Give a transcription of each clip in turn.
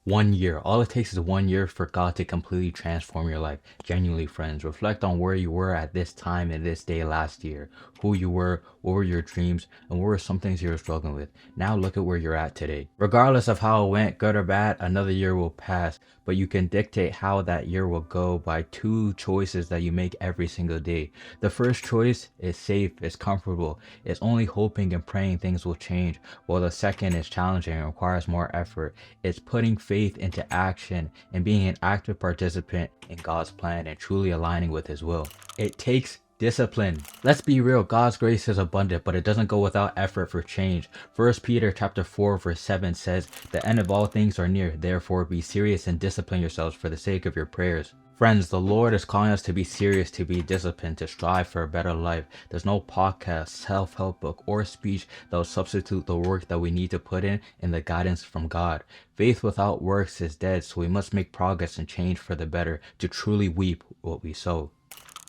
1 year. All it takes is 1 year for God to completely transform your life. Genuinely, friends, reflect on where you were at this time and this day last year. Who you were, what were your dreams, and what were some things you were struggling with. Now look at where you're at today. Regardless of how it went, good or bad, another year will pass. But you can dictate how that year will go by two choices that you make every single day. The first choice is safe, it's comfortable, it's only hoping and praying things will change, while the second is challenging and requires more effort. It's putting faith into action and being an active participant in God's plan and truly aligning with His will. It takes discipline. Let's be real, God's grace is abundant, but it doesn't go without effort for change. 1 Peter chapter 4 verse 7 says, "The end of all things are near, therefore be serious and discipline yourselves for the sake of your prayers." Friends, the Lord is calling us to be serious, to be disciplined, to strive for a better life. There's no podcast, self-help book, or speech that will substitute the work that we need to put in the guidance from God. Faith without works is dead, so we must make progress and change for the better to truly reap what we sow.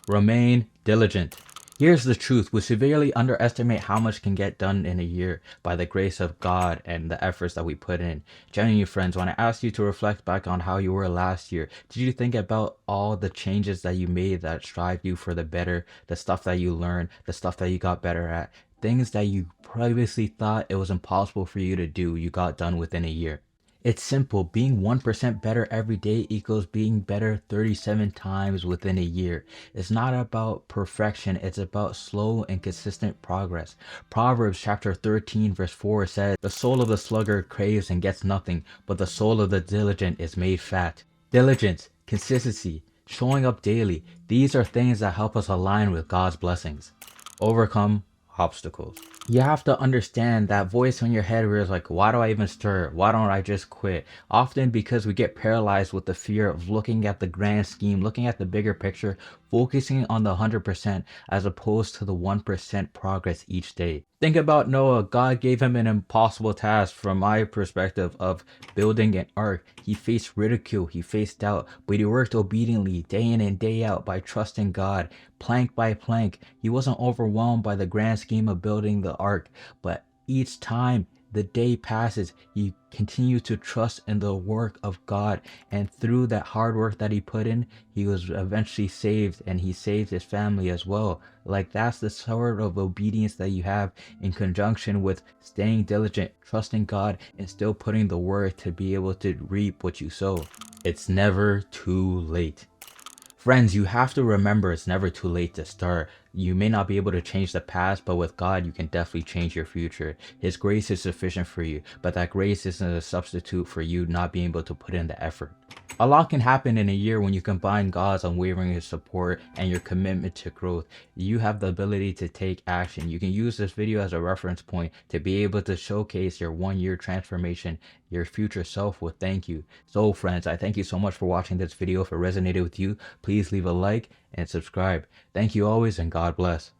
Remain diligent. Here's the truth. We severely underestimate how much can get done in a year by the grace of God and the efforts that we put in. Genuinely, friends, when I asked you to reflect back on how you were last year, did you think about all the changes that you made that strived you for the better, the stuff that you learned, the stuff that you got better at, things that you previously thought it was impossible for you to do, you got done within a year? It's simple. Being 1% better every day equals being better 37 times within a year. It's not about perfection. It's about slow and consistent progress. Proverbs chapter 13 verse 4 says, "The soul of the sluggard craves and gets nothing, but the soul of the diligent is made fat." Diligence, consistency, showing up daily. These are things that help us align with God's blessings. Overcome obstacles. You have to understand that voice in your head where it's like, why do I even stir? Why don't I just quit? Often because we get paralyzed with the fear of looking at the grand scheme, looking at the bigger picture, focusing on the 100% as opposed to the 1% progress each day. Think about Noah. God gave him an impossible task from my perspective of building an ark. He faced ridicule, he faced doubt, but he worked obediently day in and day out by trusting God, plank by plank. He wasn't overwhelmed by the grand scheme of building the ark, but each time the day passes, he continued to trust in the work of God, and through that hard work that he put in, he was eventually saved, and he saved his family as well. Like, that's the sort of obedience that you have in conjunction with staying diligent, trusting God, and still putting the work to be able to reap what you sow. It's never too late. Friends, you have to remember it's never too late to start. You may not be able to change the past, but with God, you can definitely change your future. His grace is sufficient for you, but that grace isn't a substitute for you not being able to put in the effort. A lot can happen in a year when you combine God's unwavering support and your commitment to growth. You have the ability to take action. You can use this video as a reference point to be able to showcase your 1 year transformation. Your future self will thank you. So friends, I thank you so much for watching this video. If it resonated with you, please leave a like and subscribe. Thank you always, and God bless.